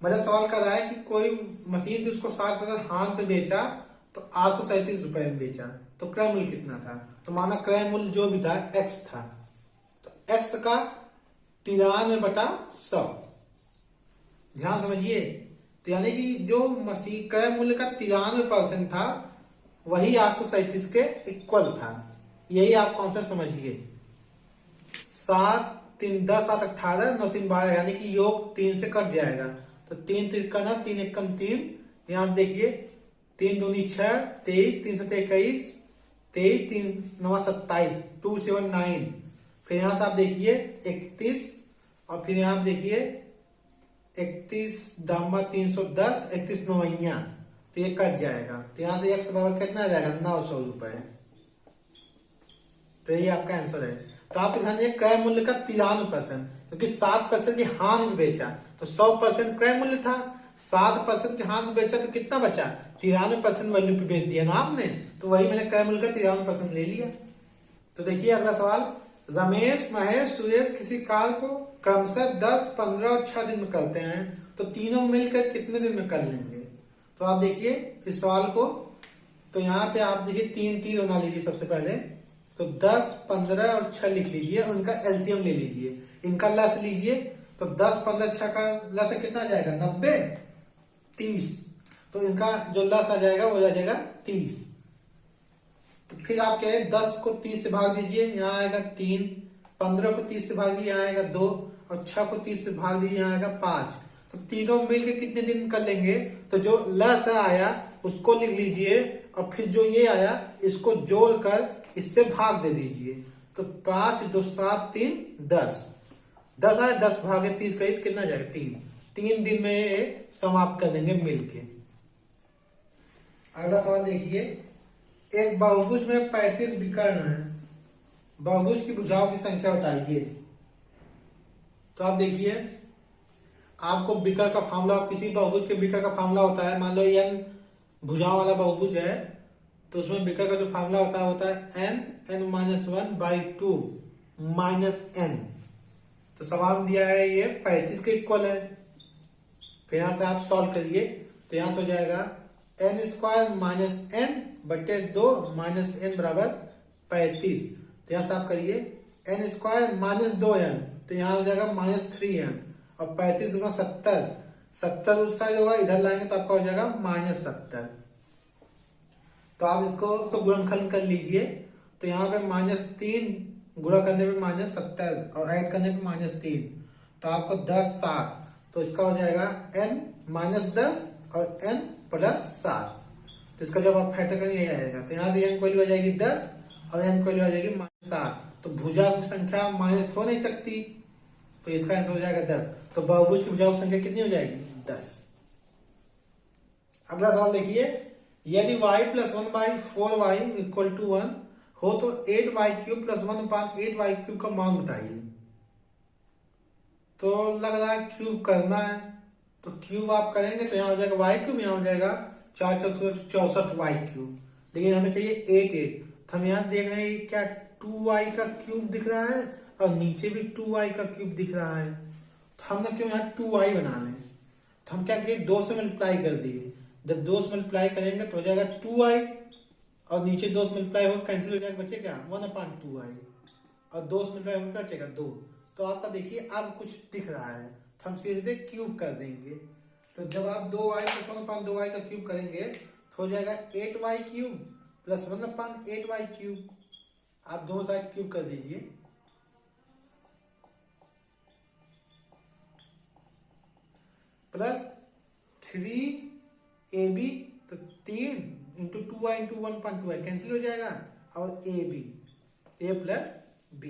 मतलब सवाल कर रहा है कि कोई मशीन थी, उसको 7% हानि पे बेचा तो 837 रुपए में बेचा, तो क्रय मूल्य कितना था। तो माना क्रय मूल्य जो भी था एक्स था, तो एक्स का 93/100। ध्यान समझिए, तो यानी कि जो मशीन क्रय मूल्य का 93% था वही 837 के इक्वल था। यही आप कॉन्सेप्ट समझिए। 7, 3, 10, 7, 18, 9, 3, 12, यानी कि योग 3 से कट जाएगा, तो 3 तिरकन 3 एकम 3। यहां से देखिए 3 दूनी 6, 23, 3 7 21, 23, 3 9 27, 279। फिर यहां से आप देखिए 31, और फिर यहां देखिए 31 दामा 310, 31 9, तो ये कट जाएगा। तो यहां से एक्स बराबर कितना आ जाएगा 900 रुपए। तो ये आपका आंसर है। तो आप ध्यान दीजिए क्रय मूल्य का 93%, क्योंकि 7% की हानि में बेचा तो 100% क्रय मूल्य था। 7% की हानि में बेचा तो कितना बचा, 93% वैल्यू पे बेच दिया ना आपने, तो वही मैंने क्रय मूल्य का 93% ले लिया। तो देखिए अगला सवाल, रमेश, महेश, सुरेश किसी कार्य को क्रमशः 10, 15 और 6 दिन में करते हैं, तो तीनों मिलकर कितने दिन में कर लेंगे। तो आप देखिए इस सवाल को, तो यहाँ पे आप देखिए 3 तीर बना लीजिए सबसे पहले। तो 10, 15 और 6 लिख लीजिए, उनका एलसीएम ले लीजिए, इनका लस लीजिए। तो 10, 15, 6 का लस कितना आ जाएगा 90, 30। तो इनका जो लस आ जाएगा वो आ जाएगा 30। तो फिर आप क्या है 10 को 30 से भाग दीजिए, यहाँ आएगा 3। 15 को 30 से भाग दीजिए, यहाँ आएगा 2। और 6 को 30 से भाग दीजिए, यहाँ आएगा 5। तो तीनों मिलके कितने दिन कर लेंगे। तो जो लस आया उसको लिख लीजिए, और फिर जो ये आया इसको जोड़कर इससे भाग दे दीजिए। तो 5, 2, 7, 3, 10। 10 आया, 10 भागे 30 का कितना जाएगा 3। 3 दिन में ये समाप्त कर देंगे मिलके। अगला सवाल देखिए, एक बहुभुज में 35 विकर्ण है, बहुभुज की भुजाओं की संख्या बताइए। तो आप देखिए आपको विकर्ण का फार्मूला, किसी बहुभुज के विकर्ण का फार्मूला होता है, मान लो n भुजाओं वाला बहुभुज है, तो उसमें विकर्ण का जो फार्मूला होता है n-1/2 -n। तो सवाल दिया है ये 35 के इक्वल है। फिर यहां से आप सॉल्व करिए, तो यहां से हो जाएगा n² - n/2 -n बराबर 35। तो यहां से आप करिए n² - 2n, तो यहां हो जाएगा -3n, और 35 दूना 70, 70 उस साइड होगा, इधर लाएंगे तो आपका हो जाएगा -70। तो आप इसको गुणनखंड कर लीजिए। तो यहाँ पे -3 गुणा करने पे -70 और ऐड करने पे -3, तो आपको 10, 7। तो इसका हो जाएगा n - 10 और n + 7। तो इसका जब आप फैक्टर करेंगे यही आएगा। तो यहाँ से n की वैल्यू आ जाएगी 10 और n की वैल्यू आ जाएगी -7। तो भुजा की संख्या माइनस हो नहीं सकती, तो इसका आंसर हो जाएगा 10। तो बहुभुज की भुजाओं की संख्या कितनी हो जाएगी 10। अगला सवाल देखिए, यदि y + 1/4y = 1 हो तो 8y³ + 1/8y³ का मान बताइए। तो लग रहा है क्यूब करना है, तो क्यूब आप करेंगे तो यहाँ हो जाएगा y³, यहाँ हो जाएगा 4 × 64 y³। लेकिन हमें चाहिए 8। तो हम यहाँ देख रहे हैं क्या 2y³ दिख रहा है और नीचे भी 2y³ दिख रहा है। तो हमने क्यों यहाँ 2y बना लें। तो हम क्या किए 2 से मल्टीप्लाई कर दिए। जब 2 से मल्टीप्लाई करेंगे तो हो जाएगा 2y और नीचे 2 से मल्टीप्लाई होगा, कैंसिल हो जाएगा, बचे क्या 1/2i, और 2 से मल्टीप्लाई होगा क्या बचेगा 2। तो आपका देखिए अब कुछ दिख रहा है, तो हम सीधे क्यूब कर देंगे। तो जब आप 2y प्लस 1/2y का क्यूब करेंगे तो हो जाएगा 8y cube plus 1/8y cube. आप दोनों साइड क्यूब कर दीजिए, प्लस 3ab, तो 3 into 2y into 1/2y cancel हो जाएगा, और a प्लस b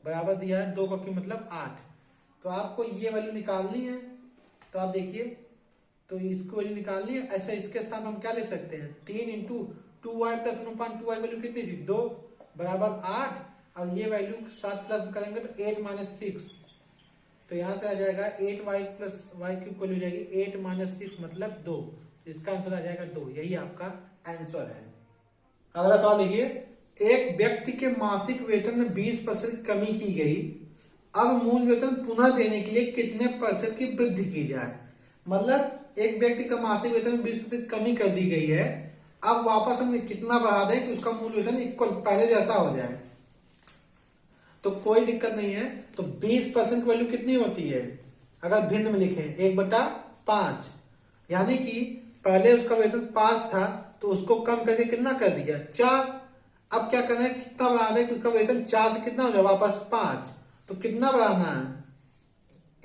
बराबर दिया है 2 का क्यूब मतलब 8। तो आपको ये वैल्यू निकालनी है, तो आप देखिए, तो इसको वैल्यू निकालनी है। ऐसा इसके स्थान हम क्या लिख सकते हैं, 3 into 2y plus 1/2y value कितनी थी 2 बराबर 8, और ये वैल्यू 7 प्लस करेंगे तो 8 माइनस 6, तो यहां से आ जाएगा 8y plus y cube value जाएगी 8 माइनस 6 मतलब 2। इसका आंसर आ जाएगा 2, यही आपका आंसर है। अगला सवाल देखिए, एक व्यक्ति के मासिक वेतन में 20% कमी की गई, अब मूल वेतन पुनः देने के लिए कितने % की वृद्धि की जाए। मतलब एक व्यक्ति का मासिक वेतन में 20% कमी कर दी गई है, अब वापस हम कितना बढ़ा दें कि उसका मूल वेतन इक्वल पहले जैसा हो जाए। तो कोई दिक्कत नहीं है, तो 20% वैल्यू कितनी होती है, अगर भिन्न में लिखें 1/5, यानी कि पहले उसका वेतन 5 था तो उसको कम करके कितना कर दिया 4। अब क्या करना है, कितना बढ़ाना है कि उसका वेतन 4 से कितना हो जाए वापस 5, तो कितना बढ़ाना है,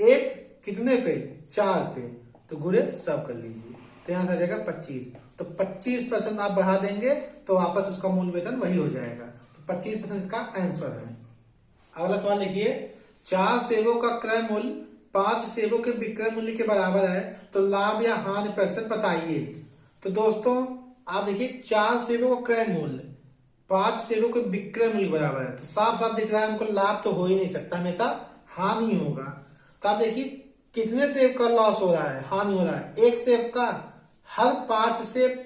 एक कितने पे 4 पे, तो गुणे सब कर लीजिए, तो यहां से आ जाएगा 25। तो 25% आप बढ़ा देंगे तो वापस उसका मूल वेतन वही हो जाएगा, तो 25% इसका आंसर है। अगला सवाल देखिए, 4 सेबों का क्रय मूल्य 5 सेबों के विक्रय मूल्य के बराबर है, तो लाभ या हानि प्रतिशत बताइए। तो दोस्तों आप देखिए, 4 सेबों का क्रय मूल्य 5 सेबों के विक्रय मूल्य बराबर है, तो साफ साफ दिख रहा है हमको लाभ तो हो ही नहीं सकता, हमेशा हानि होगा। तो आप देखिए कितने सेब का लॉस हो रहा है, हानि हो रहा है, एक सेब का, हर 5 सेब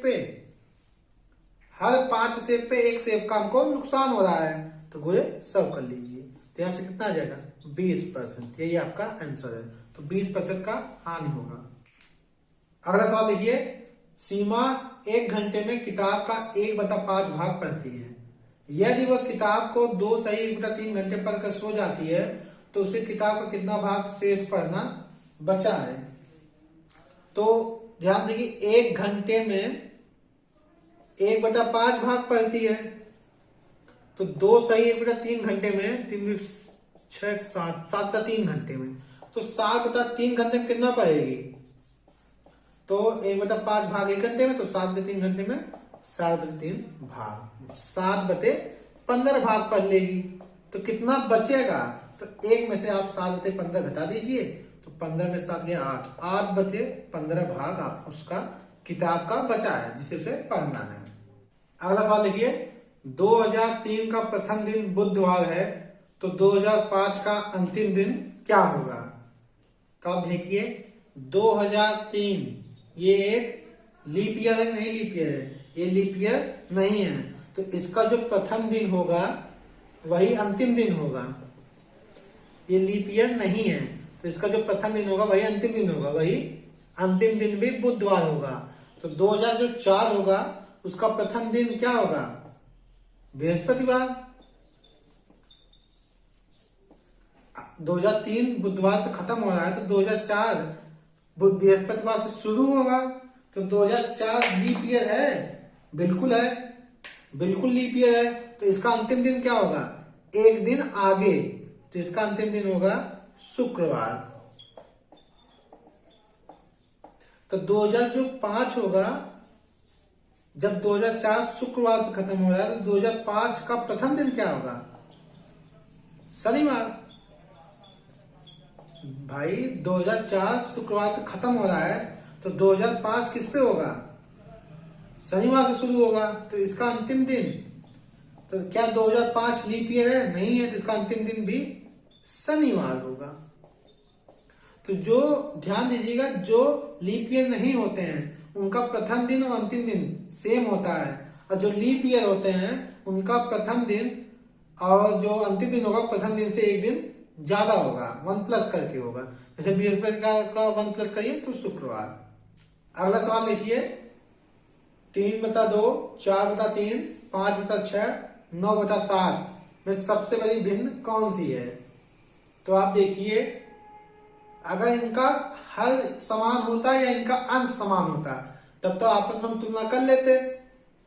पे एक सेब का हमको नुकसान हो रहा है, तो गुणे सब कर लीजिए, तो यहां से कितना आ जाएगा 20%, यही आपका आंसर है। तो 20% का हानि होगा। अगला सवाल देखिए, सीमा 1 घंटे में किताब का 1/5 भाग पढ़ती है, यदि वह किताब को 2 सही 1/3 घंटे पढ़कर सो जाती है तो उसे किताब का कितना भाग शेष पढ़ना बचा है। तो ध्यान देखिए, 1 घंटे में 1/5 भाग पढ़ती है, तो 2 सही 1/3 घंटे में 3 6 7 7/3 घंटे में, तो 7/3 घंटे में कितना पढ़ेगी, तो 1/5 भाग 1 घंटे में, तो 7/3 घंटे में 7/3 भाग 7/15 भाग पढ़ लेगी, तो कितना बचेगा, तो 1 में से आप 7/15 घटा दीजिए, तो 15 में 7 गया 8/15 भाग आप उसका किताब का बचा है जिसे उसे पढ़ना है। अगला सवाल देखिए, 2003 का प्रथम दिन बुधवार है, तो 2005 का अंतिम दिन क्या होगा। तो आप देखिए 2003 ये एक लीप ईयर है, नहीं लीप ईयर है, ये लीप ईयर नहीं है, तो इसका जो प्रथम दिन होगा वही अंतिम दिन होगा। ये लीप ईयर नहीं है, तो इसका जो प्रथम दिन होगा वही अंतिम दिन होगा, वही अंतिम दिन भी बुधवार होगा। तो 2004 होगा, उसका प्रथम दिन क्या होगा, बृहस्पतिवार। 2003 बुधवार पे खत्म हो रहा है, तो 2004 बृहस्पतिवार से शुरू होगा, तो 2004 लीप ईयर है, बिल्कुल है, बिल्कुल लीप ईयर है। तो इसका अंतिम दिन क्या होगा, एक दिन आगे, तो इसका अंतिम दिन होगा शुक्रवार। तो 2005 होगा, जब 2004 शुक्रवार पे खत्म हो रहा है, तो 2005 का प्रथम दिन क्या होगा, शनिवार। भाई 2004 शुक्रवार पे खत्म हो रहा है, तो 2005 किस पे होगा, शनिवार से शुरू होगा, तो इसका अंतिम दिन, तो क्या 2005 लीप ईयर है, नहीं है, तो इसका अंतिम दिन भी शनिवार होगा। तो जो ध्यान दीजिएगा, जो लीप ईयर नहीं होते हैं उनका प्रथम दिन और अंतिम दिन सेम होता है, और जो लीप ईयर होते हैं उनका प्रथम दिन और जो अंतिम दिन होगा प्रथम दिन से एक दिन ज्यादा होगा, 1 प्लस करके होगा। जैसे बृहस्पति का 1 प्लस करिए तो शुक्रवार। अगला सवाल देखिए, 3/2, 4/3, 5/6, 9/7 में सबसे बड़ी भिन्न कौन सी है? तो आप देखिए, अगर इनका हल समान होता या इनका अंश समान होता तब तो आपस में हम तुलना कर लेते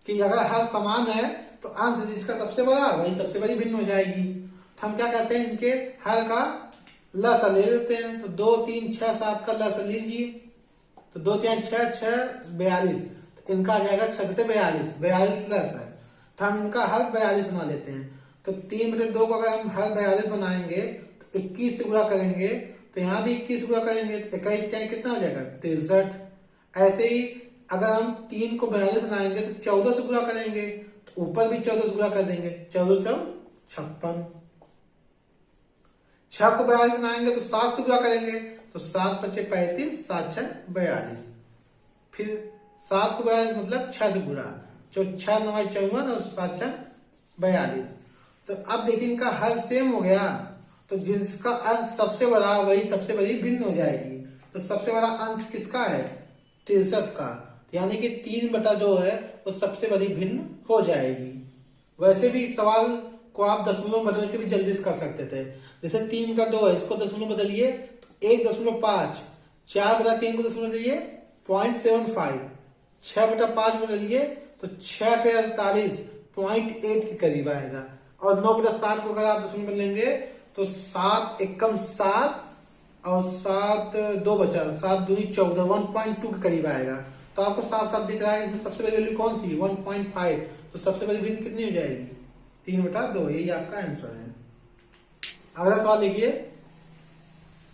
कि अगर हल समान है तो अंश जिसका सबसे बड़ा वही सबसे बड़ी भिन्न हो जाएगी। तो हम क्या करते हैं, इनके हल का लसा ले लेते हैं। तो 2, 3, 6, 7 का लसा लीजिए। तो 2, 3, 6, 6, 42। तो इनका आ जाएगा 6 से 42, 42 लस है। तो हम इनका हल 42 बना लेते हैं। तो 3/2 को अगर हम हल 42 बनाएंगे तो 21 से गुणा करेंगे, तो यहाँ भी 21 से गुणा करेंगे तो 21 क्या कितना हो जाएगा 63। ऐसे ही अगर हम 3 को 42 बनाएंगे तो 14 से गुणा करेंगे, तो ऊपर भी 14 से गुणा कर देंगे, 14 4 56। 6 को 42 बनाएंगे तो 7 से गुणा करेंगे, तो 7 5 35, 7 6 42। फिर 7 को 42 मतलब 6 से गुणा, जो 6 9 54 और 7 6 42। तो अब देखिए इनका हल सेम हो गया, तो जिसका अंश सबसे बड़ा वही सबसे बड़ी भिन्न हो जाएगी। तो सबसे बड़ा अंश किसका है? 63 का। यानी कि 3/2 है वो सबसे बड़ी भिन्न हो जाएगी। वैसे भी सवाल को आप दशमलव बदल के भी जल्दी से कर सकते थे। जैसे 3/2 है, इसको दशमलव बदलिए तो 1.5, 4/3 को दशमलव बदलिए 0.75, 6/5 बदलिए तो 6×48 0.8 के करीब आएगा। और 9/7 को अगर आप दशमलव बदलेंगे तो 7 एकम 7 और 7 2 बचा, 7 दूनी 14, 1.2 के करीब आएगा। तो आपको साफ साफ दिख रहा है इसमें सबसे बड़ी वैल्यू कौन सी? 1.5। तो सबसे बड़ी भिन्न कितनी हो जाएगी? 3/2। यही आपका आंसर है। अगला सवाल देखिए,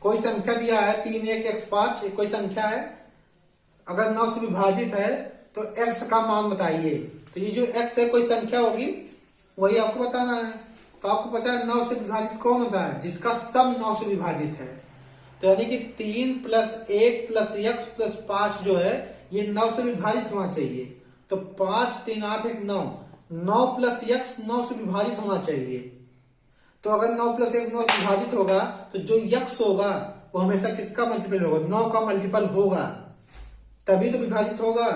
कोई संख्या दिया है 3 1 x 5, कोई संख्या है, अगर 9 से विभाजित है तो x का मान बताइए। तो ये जो x है कोई संख्या होगी, वही आपको बताना है। तो आपको पता है 9 से विभाजित कौन होता है? जिसका सम 9 से विभाजित है। तो यानी कि 3 + 1 + x + 5 जो है ये 9 से विभाजित होना चाहिए। तो 5 3 8 1 9, 9 + x 9 से विभाजित होना चाहिए। तो अगर 9 + x 9 से विभाजित होगा तो जो x होगा वो हमेशा किसका मल्टीपल होगा? 9 का मल्टीपल होगा, तभी तो विभाजित होगा।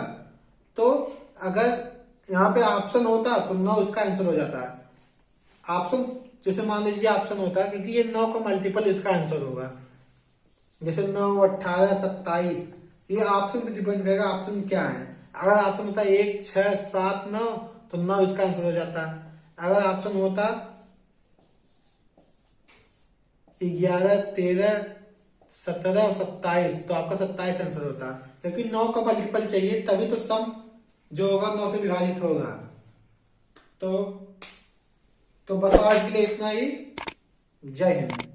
तो अगर यहाँ पे ऑप्शन होता तो 9 इसका आंसर हो जाता। ऑप्शन जैसे मान लीजिए ऑप्शन होता क्योंकि ये 9 का मल्टीपल इसका आंसर होगा। जैसे 9 18 27, ये ऑप्शन पे डिपेंड करेगा ऑप्शन क्या है। अगर ऑप्शन होता 1 6 7 9 तो 9 इसका आंसर हो जाता। अगर ऑप्शन होता 11 13 17 और 27 तो आपका 27 आंसर होता, क्योंकि 9 का मल्टीपल चाहिए तभी तो सम जो होगा 9 से विभाजित होगा। तो बस आज के लिए इतना ही। जय हिंद।